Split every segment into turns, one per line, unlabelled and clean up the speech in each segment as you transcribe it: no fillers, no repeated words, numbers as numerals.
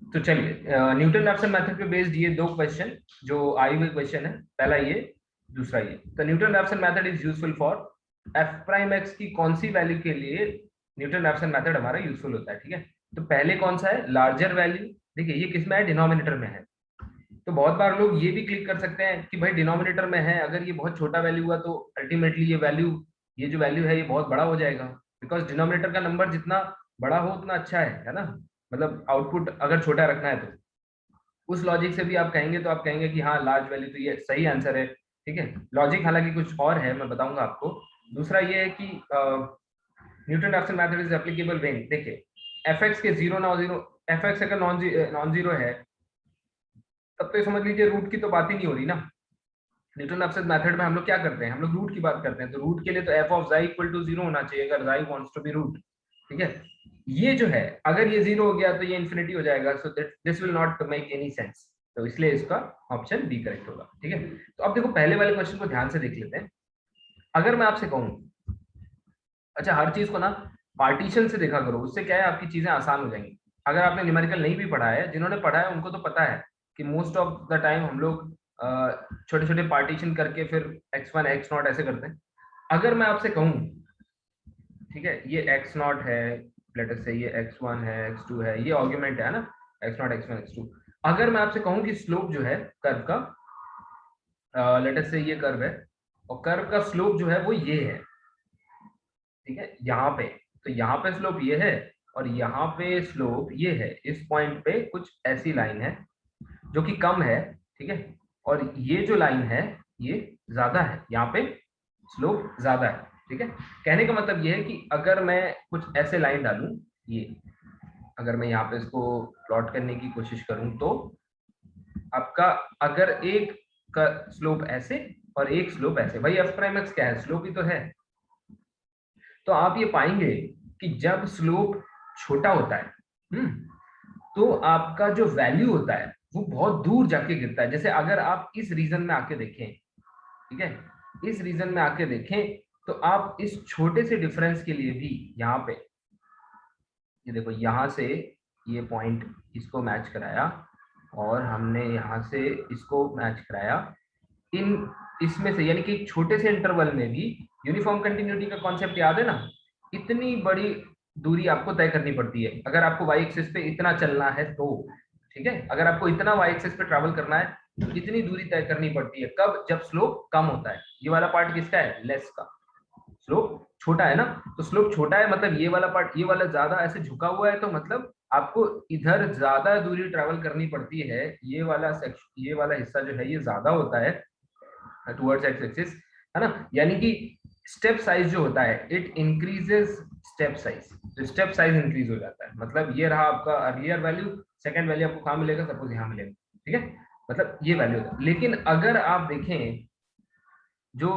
तो चलिए Newton Raphson method पे बेस्ड ये दो क्वेश्चन जो आई हुए क्वेश्चन है, पहला ये, दूसरा ये। तो Newton Raphson method is useful for F prime x की कौन सी वैल्यू के लिए न्यूटन रैप्सन मेथड हमारा यूजफुल होता है, ठीक है। तो पहले कौन सा है, लार्जर वैल्यू। देखिए ये किस में है, डिनोमिनेटर में है। तो बहुत बार लोग ये भी क्लिक कर सकते हैं कि भाई डिनोमिनेटर में है, अगर ये बहुत छोटा वैल्यू हुआ तो अल्टीमेटली ये वैल्यू, ये जो वैल्यू है ये बहुत बड़ा हो जाएगा, बिकॉज डिनोमिनेटर का नंबर जितना बड़ा हो उतना अच्छा है ना। मतलब आउटपुट अगर छोटा रखना है तो उस लॉजिक से भी आप कहेंगे तो आप कहेंगे कि हाँ लार्ज वैल्यू, तो ये सही आंसर है, ठीक है। लॉजिक हालांकि कुछ और है, मैं बताऊंगा आपको। दूसरा ये है कि Newton Raphson method is applicable when, देखिए एफ एक्स के जीरो ना जीरो, एफ एक्स अगर नॉन जीरो है तब तो ये समझ लीजिए रूट की तो बात ही नहीं हो रही ना। न्यूटन रैप्सन मेथड में हम लोग क्या करते हैं, हम लोग रूट की बात करते हैं, तो रूट के लिए तो एफ ऑफ जाई इक्वल टू जीरो होना चाहिए अगर जाई वांट्स टू बी रूट, ठीक है। ये जो है अगर ये जीरो हो गया तो ये इन्फिनिटी हो जाएगा, so that this will not make any sense, तो इसलिए इसका ऑप्शन बी करेक्ट होगा, ठीक है। तो अब देखो पहले वाले क्वेश्चन को ध्यान से देख लेते हैं। अगर मैं आपसे कहूँ, अच्छा हर चीज को ना पार्टीशन से देखा करो, उससे क्या है आपकी चीजें आसान हो जाएंगी। अगर आपने न्यूमेरिकल नहीं भी पढ़ा है, जिन्होंने पढ़ा है उनको तो पता है कि मोस्ट ऑफ द टाइम हम लोग छोटे छोटे पार्टीशन करके फिर एक्स वन एक्स नॉट ऐसे करते हैं। अगर मैं आपसे कहूँ, ठीक है, ये एक्स नॉट है, लेटर से ये एक्स वन है, एक्स टू है, ये आर्ग्यूमेंट है ना, X not X one X two. अगर मैं आपसे कहूँ कि स्लोप जो है कर्व का, लेटर से ये कर्व है और कर्व का स्लोप जो है वो ये है, ठीक है, यहाँ पे। तो यहाँ पे स्लोप ये है और यहाँ पे स्लोप ये है, इस पॉइंट पे कुछ ऐसी लाइन है जो कि कम है, ठीक है। और ये जो लाइन है ये ज्यादा है, यहाँ पे स्लोप ज्यादा है, ठीक है। कहने का मतलब ये है कि अगर मैं कुछ ऐसे लाइन डालूं, ये अगर मैं यहाँ पे इसको प्लॉट करने की कोशिश करूं तो आपका, अगर एक का स्लोप ऐसे और एक स्लोप ऐसे, भाई एफ प्राइम एक्स क्या है, स्लोप ही तो है। तो आप ये पाएंगे कि जब स्लोप छोटा होता है, तो आपका जो वैल्यू होता है वो बहुत दूर जाके गिरता है। जैसे अगर आप इस रीजन में आके देखें, ठीक है, इस रीजन में आके देखें तो आप इस छोटे से डिफरेंस के लिए भी यहाँ पे, ये देखो यहाँ से ये पॉइंट इसको मैच कराया और हमने यहाँ से इसको मैच कराया, इन इसमें से यानी कि एक छोटे से इंटरवल में भी यूनिफॉर्म कंटिन्यूटी का कॉन्सेप्ट याद है ना, इतनी बड़ी दूरी आपको तय करनी पड़ती है अगर आपको वाई एक्सिस पे इतना चलना है तो, ठीक है। अगर आपको इतना वाई एक्सिस पे ट्रैवल करना है तो इतनी दूरी तय करनी पड़ती है, कब, जब स्लोप कम होता है। ये वाला पार्ट किसका है, लेस का, स्लोप छोटा है ना। तो स्लोप छोटा है मतलब ये वाला पार्ट, ये वाला ज्यादा ऐसे झुका हुआ है, तो मतलब आपको इधर ज्यादा दूरी ट्रैवल करनी पड़ती है, ये वाला सेक्शन, ये वाला हिस्सा जो है ये ज्यादा होता है टुवर्ड्स एक्स एक्सिस, है ना। यानी कि स्टेप साइज जो होता है इट इंक्रीजेस स्टेप साइज, तो स्टेप साइज इंक्रीज हो जाता है। मतलब ये रहा आपका अर्लियर वैल्यू, सेकंड वैल्यू आपको कहाँ मिलेगा, सपोज यहाँ मिलेगा, ठीक है। मतलब ये वैल्यू होता है। लेकिन अगर आप देखें जो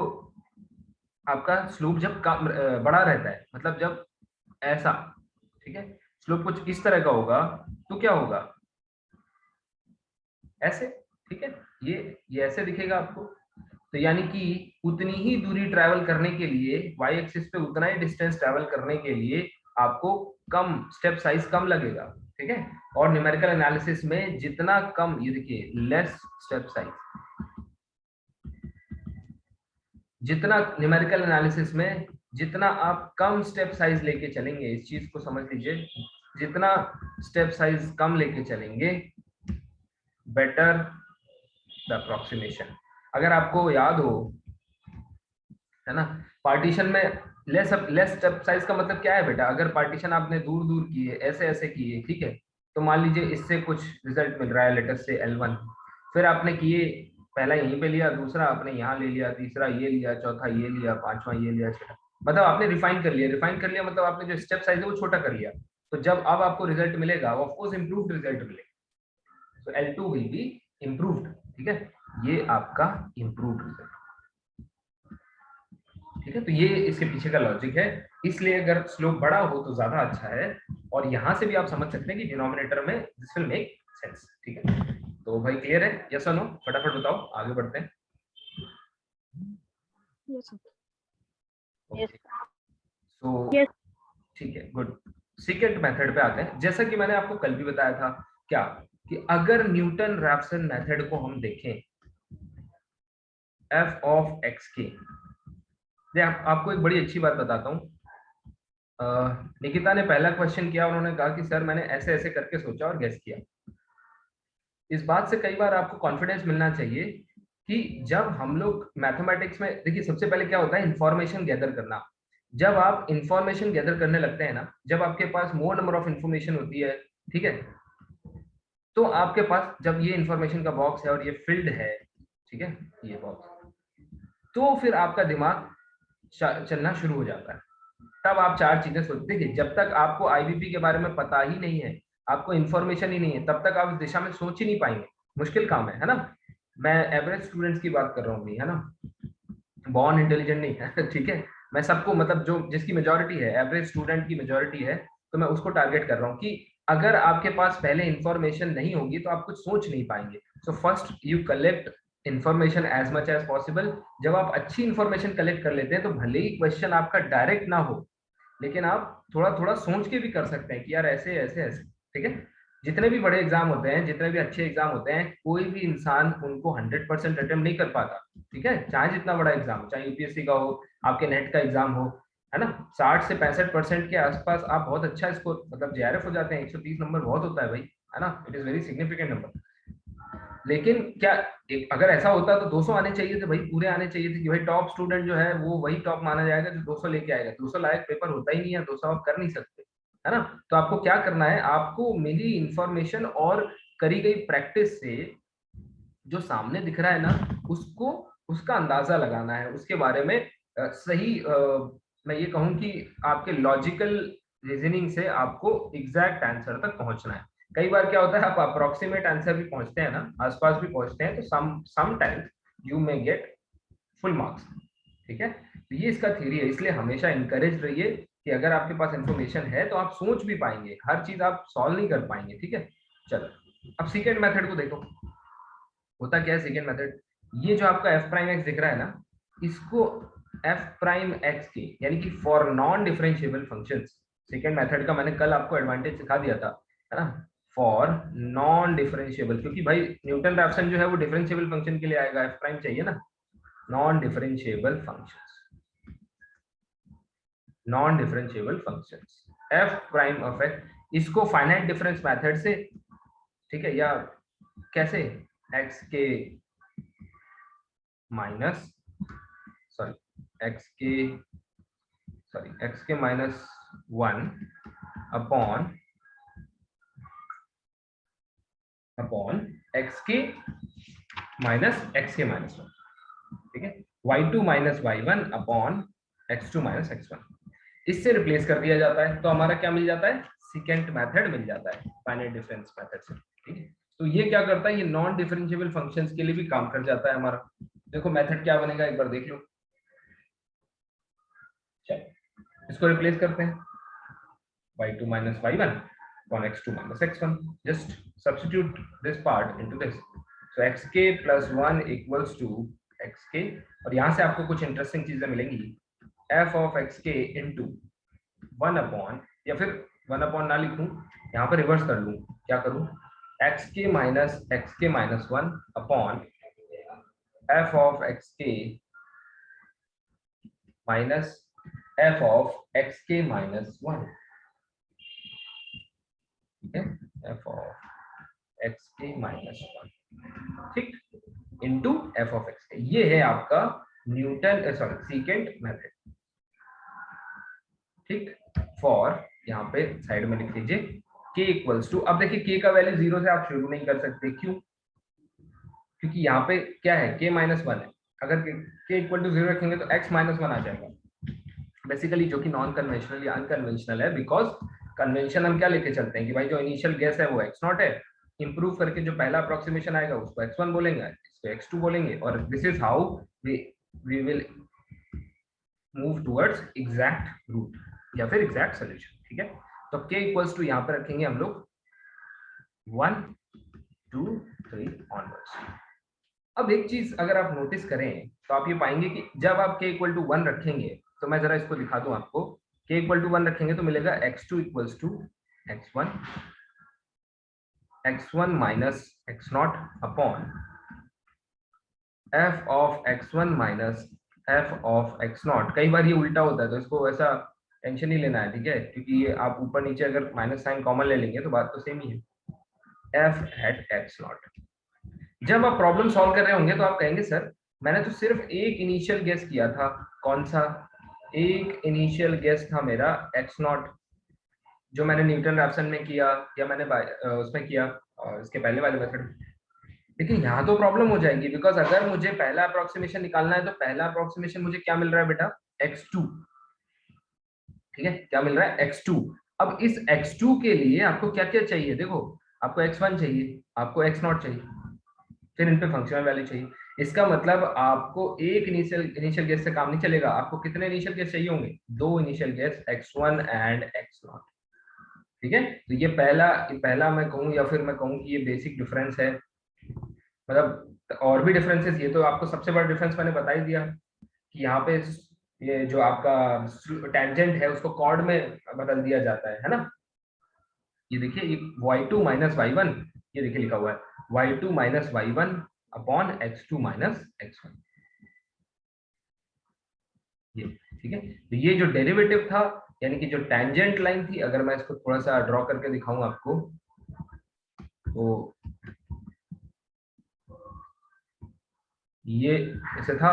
आपका स्लोप जब बड़ा रहता है, मतलब जब ऐसा, ठीक है, स्लोप कुछ इस तरह का होगा तो क्या होगा, ऐसे, ठीक है, ये ऐसे दिखेगा आपको। तो यानी कि उतनी ही दूरी ट्रैवल करने के लिए, वाई एक्सिस पे उतना ही डिस्टेंस ट्रैवल करने के लिए आपको कम स्टेप साइज कम लगेगा, ठीक है। और न्यूमेरिकल एनालिसिस में जितना कम, ये देखिए लेस स्टेप साइज, जितना न्यूमेरिकल एनालिसिस में जितना आप कम स्टेप साइज लेके चलेंगे, इस चीज को समझ लीजिए, जितना स्टेप साइज कम लेके चलेंगे बेटर द अप्रोक्सीमेशन। अगर आपको याद हो, है ना, पार्टीशन में लेस स्टेप साइज का मतलब क्या है बेटा, अगर पार्टीशन आपने दूर दूर किए, ऐसे ऐसे किए, ठीक है, तो मान लीजिए इससे कुछ रिजल्ट मिल रहा है, लेटर से L1, फिर आपने किए, पहला यहीं पे लिया, दूसरा आपने यहाँ ले लिया, तीसरा ये लिया, चौथा ये लिया, पांचवा ये लिया, छठा, मतलब आपने रिफाइन कर लिया। रिफाइन कर लिया मतलब आपने जो स्टेप साइज है वो छोटा कर लिया। तो जब अब आपको रिजल्ट मिलेगा वो ऑफकोर्स इंप्रूव्ड रिजल्ट मिलेगा, तो L2 विल बी इम्प्रूव्ड, ठीक है, ये आपका इम्प्रूव्ड रिजल्ट, ठीक है। तो ये इसके पीछे का लॉजिक है। इसलिए अगर स्लोप बड़ा हो तो ज्यादा अच्छा है, और यहां से भी आप समझ सकते हैं कि डिनोमिनेटर में दिस विल मेक सेंस, ठीक है। तो भाई क्लियर है, यस और नो, फटाफट बताओ, आगे बढ़ते हैं।
यस
ओके, सो ठीक है, गुड। सीकेंट मेथड पे आते हैं। जैसा कि मैंने आपको कल भी बताया था क्या कि अगर न्यूटन रैप्सन मेथड को हम देखें एफ ऑफ एक्स के, आपको एक बड़ी अच्छी बात बताता हूँ। निकिता ने पहला क्वेश्चन किया, उन्होंने कहा कि सर मैंने ऐसे ऐसे करके सोचा और गेस किया। इस बात से कई बार आपको कॉन्फिडेंस मिलना चाहिए कि जब हम लोग मैथमेटिक्स में, देखिए सबसे पहले क्या होता है, इंफॉर्मेशन गैदर करना। जब आप इंफॉर्मेशन गैदर करने लगते हैं ना, जब आपके पास मोर नंबर ऑफ इंफॉर्मेशन होती है, ठीक है, तो आपके पास जब ये इंफॉर्मेशन का बॉक्स है और ये फील्ड है, ठीक है, ये बॉक्स, तो फिर आपका दिमाग चलना शुरू हो जाता है। तब आप चार चीजें सोचते हैं। जब तक आपको आईबीपी के बारे में पता ही नहीं है, आपको इन्फॉर्मेशन ही नहीं है, तब तक आप इस दिशा में सोच ही नहीं पाएंगे। मुश्किल काम है ना। मैं एवरेज स्टूडेंट्स की बात कर रहा हूँ, है ना, बॉर्न इंटेलिजेंट नहीं है ठीक है, मैं सबको, मतलब जो जिसकी मेजोरिटी है, एवरेज स्टूडेंट की मेजोरिटी है, तो मैं उसको टारगेट कर रहा हूँ कि अगर आपके पास पहले इंफॉर्मेशन नहीं होगी तो आप कुछ सोच नहीं पाएंगे। So first you collect information as much as possible. जब आप अच्छी इंफॉर्मेशन कलेक्ट कर लेते हैं तो भले ही क्वेश्चन आपका डायरेक्ट ना हो, लेकिन आप थोड़ा थोड़ा सोच के भी कर सकते हैं कि यार ऐसे ऐसे ऐसे, ठीक है। जितने भी बड़े एग्जाम होते हैं, जितने भी अच्छे एग्जाम होते हैं, कोई भी इंसान उनको 100% अटेम्प्ट नहीं कर पाता, ठीक है, चाहे जितना बड़ा एग्जाम, चाहे यूपीएससी का हो, आपके नेट का एग्जाम हो, है ना, 60 से 65% के आसपास आप बहुत अच्छा स्कोर, मतलब जेआरएफ हो जाते हैं। 130 नंबर बहुत होता है भाई, है ना, it is very significant number. लेकिन क्या अगर ऐसा होता तो 200 आने चाहिए थे भाई, पूरे आने चाहिए थे कि भाई टॉप स्टूडेंट जो है वो वही टॉप माना जाएगा जो 200 लेके आएगा। 200 लायक पेपर होता ही नहीं है, 200 आप कर नहीं सकते, है ना। तो आपको क्या करना है, आपको मिली इंफॉर्मेशन और करी गई प्रैक्टिस से जो सामने दिख रहा है ना, उसको, उसका अंदाजा लगाना है, उसके बारे में सही, मैं ये कहूँ कि आपके लॉजिकल रीजनिंग से आपको एग्जैक्ट आंसर तक पहुंचना है। कई बार क्या होता है, आप अप्रोक्सीमेट आंसर भी पहुंचते हैं ना, आसपास भी पहुंचते हैं, तो sometimes you may get full marks, ठीक है। तो ये इसका थ्योरी है, इसलिए हमेशा इनकरेज रहिए कि अगर आपके पास इंफॉर्मेशन है तो आप सोच भी पाएंगे, हर चीज आप सॉल्व नहीं कर पाएंगे, ठीक है। चलो अब सेकेंड मेथड को देखो। होता क्या है सेकेंड मेथड, ये जो आपका एफ प्राइम एक्स दिख रहा है ना, इसको एफ प्राइम एक्स के, यानी कि for non differentiable functions, second method का मैंने कल आपको एडवांटेज सिखा दिया था, है ना, फॉर नॉन डिफरेंशिएबल, क्योंकि भाई न्यूटन रैप्सन जो है वो डिफरेंशिएबल फंक्शन के लिए आएगा, एफ प्राइम चाहिए ना, non differentiable functions, non differentiable functions, F prime of x, इसको फाइनाइट डिफरेंस मेथड से, ठीक है, या कैसे, एक्स के माइनस, सॉरी एक्स के माइनस 1 अपॉन एक्स के माइनस 1, ठीक है, y2 minus y1 upon x2 minus x1, इससे रिप्लेस कर दिया जाता है, तो हमारा क्या मिल जाता है, सेकेंड मेथड मिल जाता है फाइनाइट डिफरेंस मेथड से, ठीक है। तो ये क्या करता है, ये नॉन डिफरेंशिएबल फंक्शंस के लिए भी काम कर जाता है हमारा। देखो मेथड क्या बनेगा, एक बार देख लो। चलो इसको रिप्लेस करते हैं, y2 minus y1 upon x2 minus x1. Just substitute this part into this. So xk plus 1 equals to xk, और यहाँ से आपको कुछ इंटरेस्टिंग चीजें मिलेंगी, f of xk into 1 upon, या फिर 1 upon ना लिखूं, यहाँ पर रिवर्स कर लूं, क्या करूं, xk minus 1 upon f of xk minus f of xk minus 1, ठीक है, f of xk minus 1, ठीक, इनटू f of xk। ये है आपका न्यूटन, सॉरी, सेकेंड मेथड, ठीक। फॉर, यहाँ पे साइड में लिख लीजिए k इक्वल्स टू, अब देखिए k का वैल्यू 0 से आप शुरू नहीं कर सकते, क्यों, क्योंकि यहाँ पे क्या है, k माइनस 1 है, अगर k इक्वल टू 0 रखेंगे तो x माइनस 1 आ जाएगा बेसिकली, जो कि नॉन कन्वेंशनल या अनकन्वेंशनल है, बिकॉज कन्वेंशन हम क्या लेके चलते हैं कि भाई जो इनिशियल गेस है वो x0 है, इंप्रूव करके जो पहला अप्रोक्सीमेशन आएगा उसको x1 बोलेंगे, इसको x2 बोलेंगे, और this is how we will move towards exact root या फिर एग्जैक्ट सॉल्यूशन, ठीक है। तो k इक्वल्स टू यहाँ पे रखेंगे हम लोग 1 2 3 ऑनवर्ड्स। अब एक चीज अगर आप नोटिस करें तो आप ये पाएंगे कि जब आप k इक्वल टू 1 रखेंगे, तो मैं जरा इसको दिखा दूं आपको, k इक्वल टू 1 रखेंगे तो मिलेगा x2 equals to x1, x1 minus x0 upon f of x1 minus f of x0। कई बार ये उल्टा होता है तो इसको ऐसा टेंशन नहीं लेना है, ठीक है, क्योंकि ये आप ऊपर नीचे अगर माइनस साइन कॉमन ले लेंगे तो बात तो सेम ही है। f at x0। जब आप प्रॉब्लम सॉल्व कर रहे होंगे तो आप कहेंगे सर मैंने तो सिर्फ एक इनिशियल गेस किया था। कौन सा? एक इनिशियल गेस था मेरा x0, जो मैंने न्यूटन रैप्सन में किया या मैंने उसमें किया इसके पहले वाले मेथड। लेकिन यहाँ तो प्रॉब्लम हो जाएगी, बिकॉज अगर मुझे पहला अप्रोक्सीमेशन निकालना है तो पहला अप्रोक्सीमेशन मुझे क्या मिल रहा है बेटा? x2। ठीक है, क्या मिल रहा है? x2। अब इस x2 के लिए आपको क्या क्या चाहिए? देखो, आपको x1 चाहिए, आपको x0 चाहिए, फिर इन पे फंक्शनल वैल्यू चाहिए। इसका मतलब आपको एक इनिशियल गेस से काम नहीं चलेगा। आपको कितने इनिशियल गेस चाहिए होंगे? 2 initial guess, x1 and x0। ठीक है, तो ये पहला मैं कहूँ या फिर मैं कहूँ कि ये बेसिक डिफरेंस है। मतलब और भी डिफरेंसेस, ये तो आपको सबसे बड़ा डिफरेंस मैंने बता ही दिया कि यहाँ पे ये जो आपका टेंजेंट है उसको कॉर्ड में बदल दिया जाता है ना। ये देखिए, ये y2 माइनस y1, ये देखिए लिखा हुआ है y2 minus y1 upon x2 minus x1। ये ठीक है, तो ये जो डेरिवेटिव था यानी कि जो टेंजेंट लाइन थी, अगर मैं इसको थोड़ा सा ड्रॉ करके दिखाऊं आपको तो ये ऐसे था।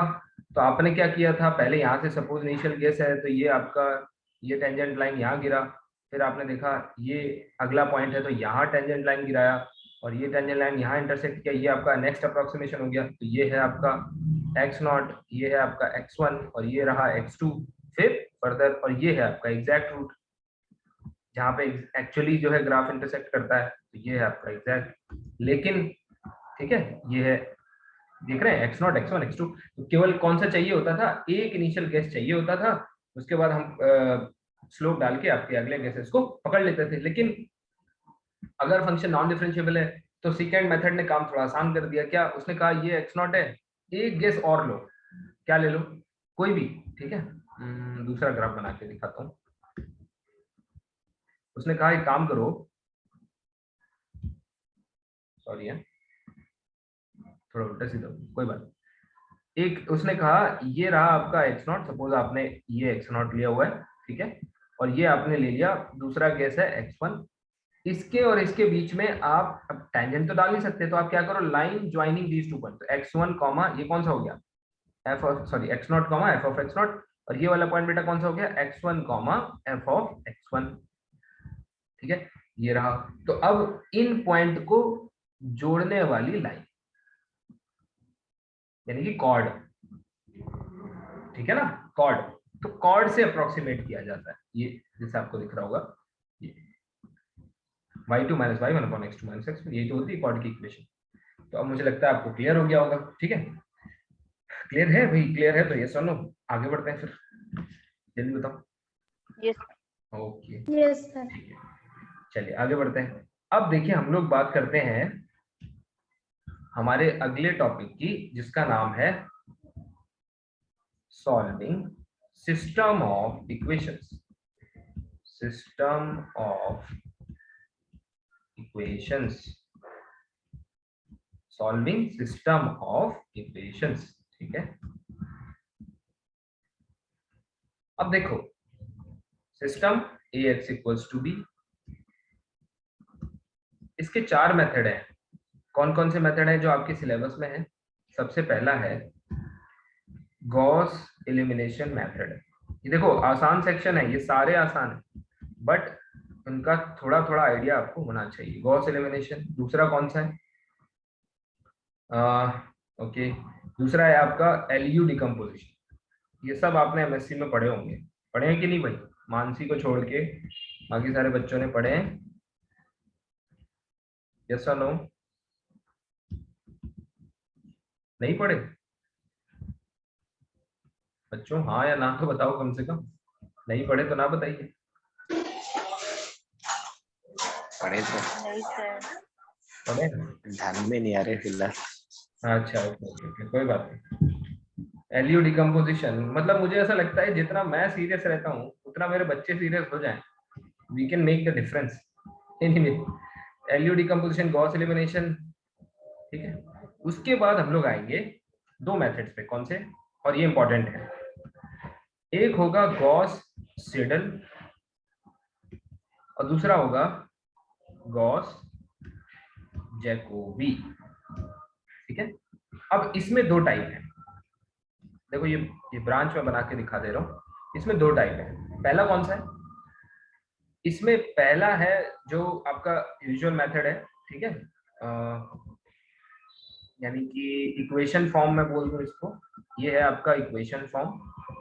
तो आपने क्या किया था, पहले यहाँ से सपोज इनिशियल गेस है तो ये आपका ये टेंजेंट लाइन यहाँ गिरा, फिर आपने देखा ये अगला पॉइंट है तो यहाँ टेंजेंट लाइन गिराया और ये टेंजेंट लाइन यहाँ इंटरसेक्ट किया, ये आपका नेक्स्ट अप्रोक्सीमेशन हो गया। तो ये है आपका x0, ये है आपका x1 और ये रहा x2, फिर फर्दर, और ये है आपका एग्जैक्ट रूट जहाँ पे एक्चुअली जो है ग्राफ इंटरसेक्ट करता है, तो ये है आपका एग्जैक्ट। लेकिन ठीक है, ये है, देख रहे हैं x0 x1 x2, तो केवल कौन सा चाहिए होता था? एक इनिशियल गेस चाहिए होता था, उसके बाद हम स्लोप डाल के आपके अगले गेसेस को पकड़ लेते थे। लेकिन अगर फंक्शन नॉन डिफरेंशिएबल है तो सेकंड मेथड ने काम थोड़ा आसान कर दिया। क्या उसने कहा? ये x0 है, एक गेस और लो, क्या ले लो? कोई भी, ठीक है। दूसरा ग्राफ बना के दिखाता हूँ। उसने कहा एक काम करो, सॉरी है थोड़ा उल्टा सीधा, कोई बात। एक उसने कहा ये रहा आपका x0, सपोज आपने ये x0 लिया हुआ है, ठीक है, और ये आपने ले लिया दूसरा केस है x1। इसके और इसके बीच में आप अब टेंजेंट तो डाल नहीं सकते, तो आप क्या करो, line joining these two point, x1 comma ये कौन सा हो गया? f of sorry x0 comma f of x0, और ये वाला पॉइंट बेटा कौन सा हो गया? x1 comma f of x1। ठीक है, ये रहा। तो अब इन पॉइंट को जोड़ने वाली लाइन यानी कि कॉर्ड, ठीक है ना, कॉर्ड। तो कॉर्ड से अप्रोक्सीमेट किया जाता है, ये जैसे आपको दिख रहा होगा, ये y2 minus y1 upon x2 minus x1, ये जो होती है कॉर्ड की इक्वेशन। तो अब मुझे लगता है आपको क्लियर हो गया होगा। ठीक है, क्लियर है भाई? क्लियर है तो ये सुनो, आगे बढ़ते हैं फिर, जल्दी बताओ।
Yes
okay,
yes sir.
चलिए आगे बढ़ते हैं। अब देखिए हम लोग बात करते हैं हमारे अगले टॉपिक की, जिसका नाम है solving system of equations. System of equations, solving system of equations. ठीक है, अब देखो system ax equals to b, इसके 4 मेथड हैं। कौन कौन से मेथड हैं जो आपके सिलेबस में है? सबसे पहला है गॉस एलिमिनेशन मेथड। ये देखो आसान सेक्शन है, ये सारे आसान है, बट उनका थोड़ा थोड़ा आइडिया आपको होना चाहिए। Gauss elimination. दूसरा कौन सा है? ओके, दूसरा है आपका एलयू डिकम्पोजिशन। ये सब आपने एमएससी में पढ़े होंगे, पढ़े हैं कि नहीं भाई? मानसी को छोड़ के बाकी सारे बच्चों ने पढ़े हैं? यस और नो? नहीं पढ़े बच्चों? हाँ या ना तो बताओ, कम से कम। नहीं पढ़े तो ना बताइए।
पढ़े तो
नहीं सर।
पढ़े?
ध्यान में नहीं आ रहे फिलहाल।
अच्छा ओके ओके, कोई बात नहीं। एलयू डिकम्पोजिशन मतलब मुझे ऐसा लगता है जितना मैं सीरियस रहता हूँ उतना मेरे बच्चे सीरियस हो जाएं, we can make the difference. Anyway, LU decomposition, Gauss elimination, ठीक है। उसके बाद हम लोग आएंगे दो मेथड्स पे, कौन से, और ये इंपॉर्टेंट है। एक होगा गॉस सीडल और दूसरा होगा गॉस जैकोबी, ठीक है। अब इसमें दो टाइप है, देखो ये ब्रांच में बना के दिखा दे रहा हूँ। इसमें दो टाइप है। पहला कौन सा है, इसमें पहला है जो आपका यूजुअल मेथड है, ठीक है, यानी कि इक्वेशन फॉर्म में बोल दूं इसको, ये है आपका इक्वेशन फॉर्म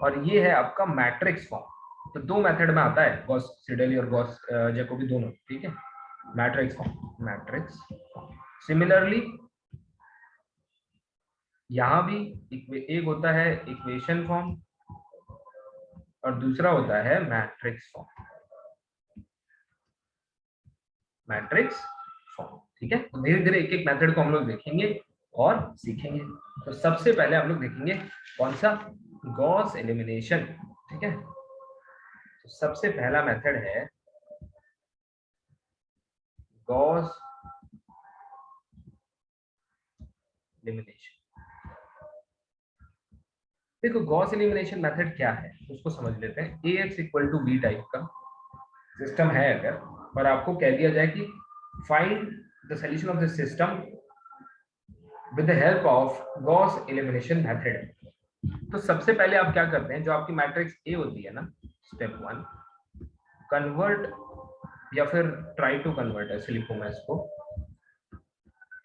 और ये है आपका मैट्रिक्स फॉर्म। तो दो मेथड में आता है, गॉस सीडल और गॉस जैकोबी दोनों, ठीक है। Matrix form, matrix form. Similarly यहाँ भी एक होता है इक्वेशन फॉर्म और दूसरा होता है मैट्रिक्स फॉर्म, मैट्रिक्स फॉर्म, ठीक है। तो धीरे धीरे एक एक मेथड को हम लोग देखेंगे और सीखेंगे। तो सबसे पहले हम लोग देखेंगे कौन सा, गॉस एलिमिनेशन, ठीक है। तो सबसे पहला मेथड है गॉस एलिमिनेशन। देखो गॉस एलिमिनेशन मेथड क्या है उसको समझ लेते हैं। Ax equal to B type का सिस्टम है अगर, और आपको कह दिया जाए कि find the solution of this system with the help of Gauss elimination method, तो सबसे पहले आप क्या करते हैं, जो आपकी मैट्रिक्स ए होती है ना, स्टेप 1 कन्वर्ट, या फिर ट्राई टू कन्वर्ट, ऐसे लिखूं मैं इसको।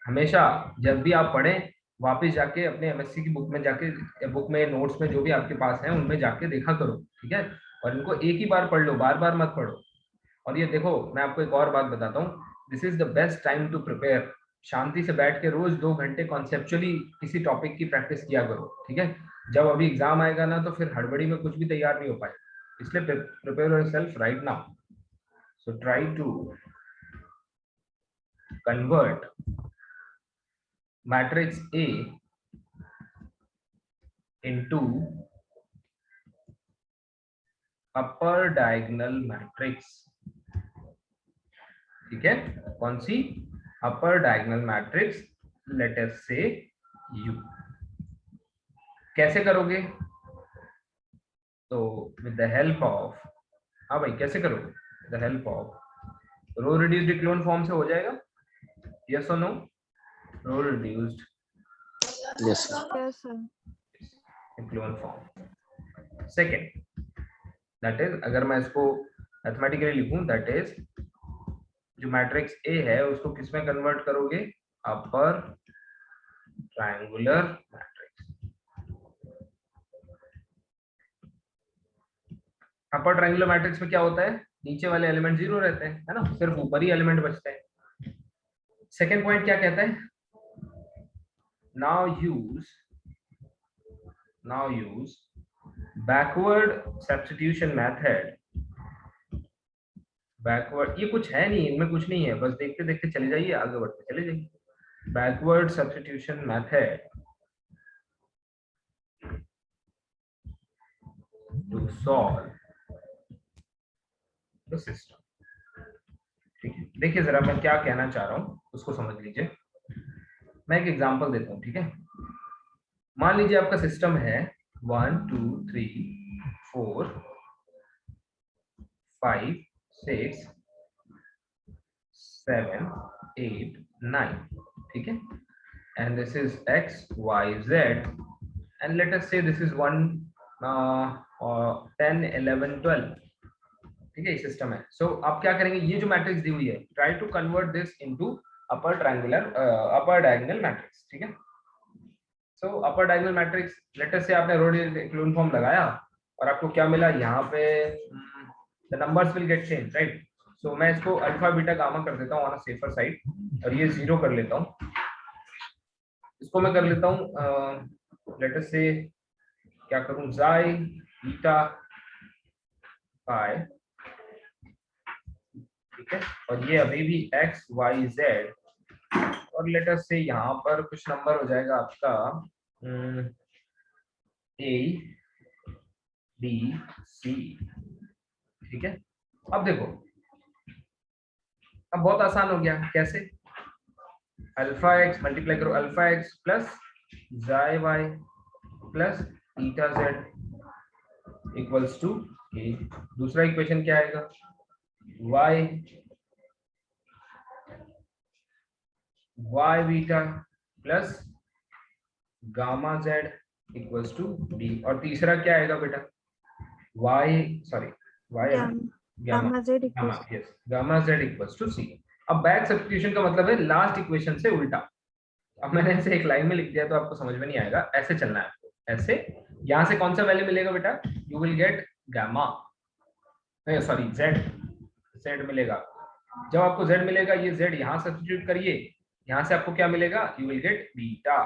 हमेशा जब भी आप पढ़ें वापस जाके अपने एमएससी की बुक में जाके, बुक में नोट्स में जो भी आपके पास है उनमें जाके देखा करो, ठीक है। और इनको एक ही बार पढ़ लो, बार बार मत पढ़ो। और ये देखो मैं आपको एक और बात बताता हूँ, this is the best time to prepare. शांति से बैठ के रोज 2 घंटे कॉन्सेप्चुअली किसी टॉपिक की प्रैक्टिस किया करो, ठीक है। जब अभी एग्जाम आएगा ना तो फिर हड़बड़ी में कुछ भी तैयार नहीं हो पाए, इसलिए prepare yourself right now. So try to convert matrix A into upper diagonal matrix, ठीक है। कौन सी, upper diagonal matrix, let us say you. कैसे करोगे, तो विद द हेल्प ऑफ, हाँ भाई कैसे करोगे, with the help of row reduced echelon form से हो जाएगा, यस और no, row reduced
yes sir.
Yes, sir.
Echelon form. Second, that is अगर मैं इसको मैथमेटिकली लिखूं, दैट इज जो मैट्रिक्स ए है उसको किस में कन्वर्ट करोगे, upper triangular matrix. Upper triangular matrix में क्या होता है, नीचे वाले एलिमेंट 0 रहते हैं, है ना, सिर्फ ऊपर ही एलिमेंट बचते हैं। सेकेंड पॉइंट क्या कहता है, now use backward substitution method. Backward, ये कुछ है नहीं, इनमें कुछ नहीं है, बस देखते देखते चले जाइए, आगे बढ़ते चले जाइए। Backward substitution method to solve the system, ठीक है। देखिए जरा मैं क्या कहना चाह रहा हूं उसको समझ लीजिए। मैं एक एग्जांपल देता हूं, ठीक है। मान लीजिए आपका सिस्टम है 1 2 3 4 5 6 7 8 9, ठीक है। and this is x y z, and let us say this is 1 10 11 12, ठीक है, ये सिस्टम है। सो आप क्या करेंगे, ये जो मैट्रिक्स दी हुई है, try to convert this into upper triangular upper diagonal matrix, ठीक है। So upper diagonal matrix, let us say आपने रो इक्लोन फॉर्म लगाया और आपको क्या मिला यहाँ पे, the numbers will get change, right. So मैं इसको अल्फा बीटा गामा कर देता हूँ ऑन अ सेफर साइड, और ये 0 कर लेता हूँ। इसको मैं कर लेता हूँ लेट अस से, क्या करूँ, जाई बीटा पाई, ठीक है। और ये अभी भी x y z, और लेट अस से यहाँ पर कुछ नंबर हो जाएगा आपका a b c, ठीक है। अब देखो अब बहुत आसान हो गया, कैसे? अल्फा एक्स मल्टीप्लाई करो अल्फा एक्स प्लस जाई y plus beta z equals to A. दूसरा इक्वेशन क्या आएगा? Y y beta plus gamma z equals to B. और तीसरा क्या आएगा बेटा? वाई है ना, gamma gamma z equals to C. अब बैक सब्स्टिट्यूशन का मतलब है लास्ट इक्वेशन से उल्टा। अब मैंने ऐसे एक लाइन में लिख दिया तो आपको समझ में नहीं आएगा, ऐसे चलना है आपको। ऐसे यहां से कौन सा वैल्यू मिलेगा बेटा? You will gate gamma, sorry Z मिलेगा। जब आपको जेड मिलेगा, ये जेड यहां सब्स्टिट्यूट करिए, यहां से आपको क्या मिलेगा? You will gate beta.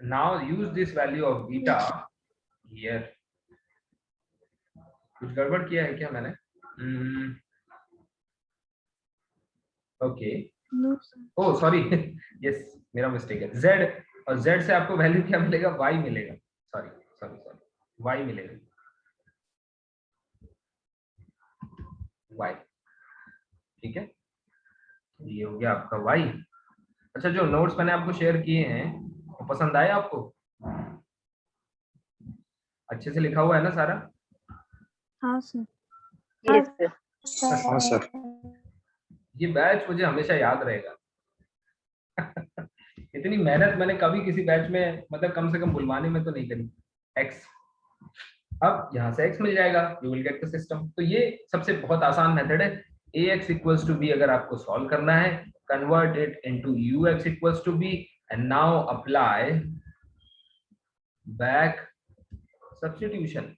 Now use this value of beta here. कुछ गड़बड़ किया है क्या मैंने? ओके, ओह सॉरी, यस मेरा मिस्टेक है। जेड, और जेड से आपको वैल्यू क्या मिलेगा? वाई मिलेगा। सॉरी वाई मिलेगा, वाई। ठीक है, ये हो गया आपका वाई। अच्छा, जो नोट्स मैंने आपको शेयर किए हैं वो पसंद आए आपको? अच्छे से लिखा हुआ है ना सारा?
हाँ सर।
Yes, sir. हाँ सर।
ये बैच मुझे हमेशा याद रहेगा। इतनी मेहनत मैंने कभी किसी बैच में, मतलब कम से कम बुलवाने में तो नहीं करी। एक्स, अब यहाँ से x मिल जाएगा, you will get the system. तो ये सबसे बहुत आसान मेथड है। ax इक्वल्स टू b अगर आपको सॉल्व करना है, convert it into ux equals to b and now apply back substitution.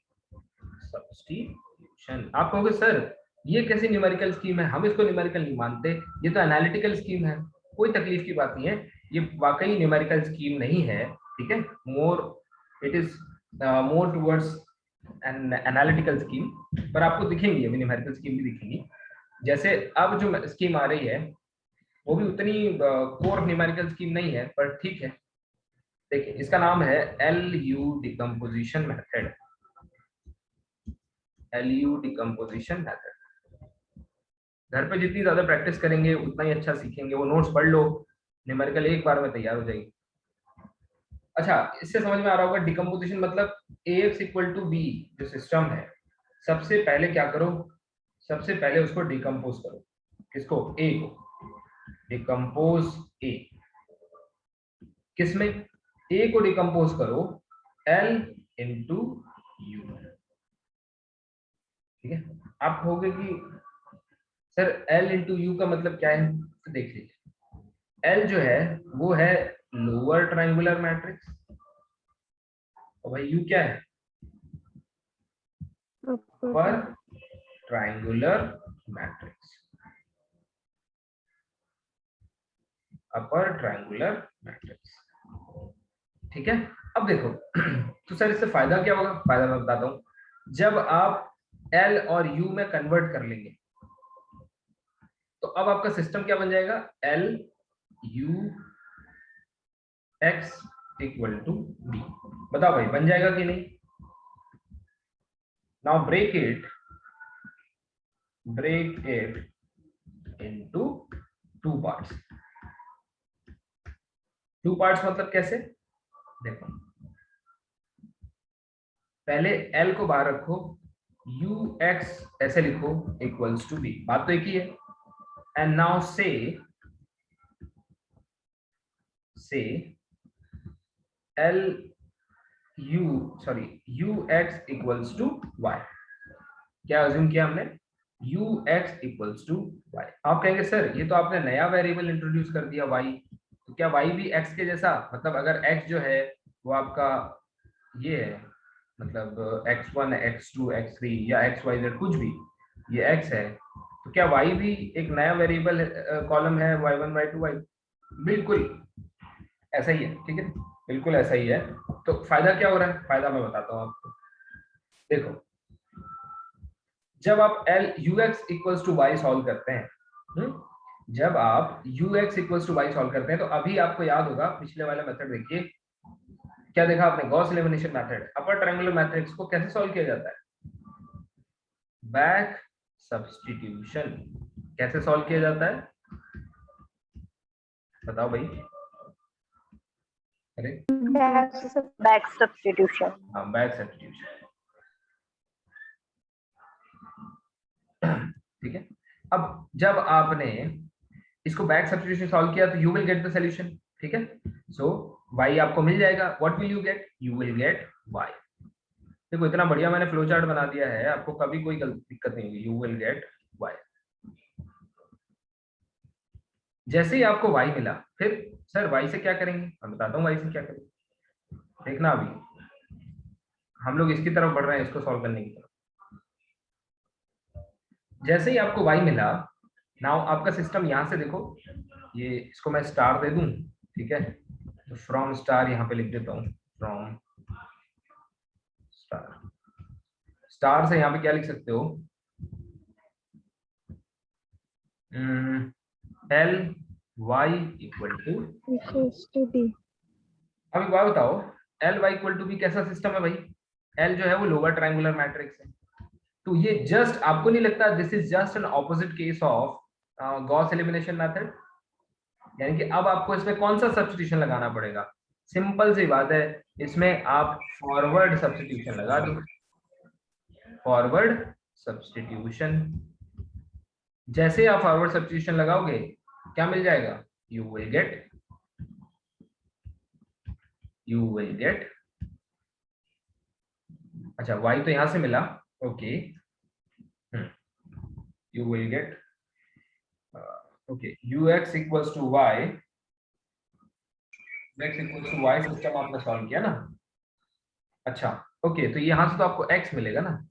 आप कहोगे सर ये कैसी न्यूमेरिकल स्कीम है, हम इसको न्यूमेरिकल नहीं मानते, ये तो एनालिटिकल स्कीम है। कोई तकलीफ की बात नहीं है, ये वाकई न्यूमेरिकल स्कीम नहीं है, ठीक है। It is more towards an analytical scheme, पर आपको दिखेंगी अभी न्यूमेरिकल स्कीम भी दिखेंगी। जैसे अब जो स्कीम आ रही है वो भी उतनी कोर न्यूमेरिकल स्कीम नहीं है, पर ठीक है। देखिए इसका नाम है LU decomposition method. LU decomposition method. घर पे जितनी ज्यादा प्रैक्टिस करेंगे उतना ही अच्छा सीखेंगे। वो नोट्स पढ़ लो, न्यूमेरिकल एक बार में तैयार हो जाएगी। अच्छा, इससे समझ में आ रहा होगा डिकम्पोजिशन मतलब AX इक्वल टू B जो सिस्टम है, सबसे पहले क्या करो? सबसे पहले उसको डिकम्पोज करो। किसको? A को। डिकम्पोज A किसमें? A को डिकम्पोज करो L इंटू U। ठीक है, आप कहोगे कि सर L इंटू U का मतलब क्या है? तो देख लीजिए, L जो है वो है लोअर ट्रायंगुलर मैट्रिक्स, और भाई U क्या है? अपर triangular matrix. Upper triangular matrix, ठीक है। अब देखो तो सर इससे फायदा क्या होगा? फायदा मैं बताता हूं। जब आप L और U में कन्वर्ट कर लेंगे तो अब आपका सिस्टम क्या बन जाएगा? L U X equal to B। बताओ भाई बन जाएगा कि नहीं? Now break it into two parts. Two parts मतलब कैसे? देखो पहले L को बाहर रखो, UX ऐसे लिखो इक्वल्स टू B, बात तो एक ही है। And now say UX equals to Y। क्या अज्यूम किया हमने? UX equals to Y। आप कहेंगे सर ये तो आपने नया वेरिएबल इंट्रोड्यूस कर दिया Y, तो क्या Y भी X के जैसा? मतलब अगर X जो है वो आपका ये है, मतलब x1 x2 x3 या xyz कुछ भी, ये x है, तो क्या y भी एक नया वेरिएबल कॉलम है y1 y2 y? बिल्कुल ऐसा ही है, ठीक है, बिल्कुल ऐसा ही है। तो फायदा क्या हो रहा है? फायदा मैं बताता हूँ आपको। देखो जब आप ux equals to y solve करते हैं, जब आप ux equals to y solve करते हैं, तो अभी आपको याद होगा पिछले वाला मेथड देखिए, क्या देखा आपने? Gauss elimination method. अपर ट्रायंगुलर मैट्रिक्स को कैसे सॉल्व किया जाता है? Back substitution. कैसे सॉल्व किया जाता है? बताओ भाई। अरे
बैक सब्स्टिट्यूशन।
हाँ, बैक सब्स्टिट्यूशन। ठीक है। अब जब आपने इसको बैक सब्स्टिट्यूशन सॉल्व किया तो you will get the solution. ठीक है। सो y आपको मिल जाएगा। What will you get? You will gate y। देखो इतना बढ़िया मैंने फ्लो चार्ट बना दिया है, आपको कभी कोई दिक्कत नहीं होगी। You will gate y। जैसे ही आपको y मिला, फिर सर y से क्या करेंगे? मैं बताता हूँ y से क्या करेंगे। देखना अभी हम लोग इसकी तरफ बढ़ रहे हैं, इसको सॉल्व करने की तरफ। जैसे ही आपको y मिला, नाउ आपका सिस्टम यहां से देखो, ये इसको मैं स्टार दे दूं। ठीक है, तो फ्रॉम स्टार यहां पे लिख देता हूं, फ्रॉम स्टार। स्टार से यहां पे क्या लिख सकते हो? L Y equal to,
equals to D.
अब एक बात बताओ, L Y equal to B कैसा सिस्टम है भाई? एल जो है वो लोअर ट्रायंगुलर मैट्रिक्स है, तो ये जस्ट आपको नहीं लगता this is just an opposite case of Gauss elimination method? यानी कि अब आपको इसमें कौन सा सब्स्टिट्यूशन लगाना पड़ेगा? सिंपल सी बात है, इसमें आप फॉरवर्ड सब्स्टिट्यूशन लगा दो। फॉरवर्ड सब्स्टिट्यूशन, जैसे आप फॉरवर्ड सब्स्टिट्यूशन लगाओगे क्या मिल जाएगा? यू विल गेट अच्छा y तो यहां से मिला, okay. You will get okay ux equals to y, x equals to y system आपने सॉल्व किया ना। अच्छा ओके, तो यहां से तो आपको x मिलेगा ना,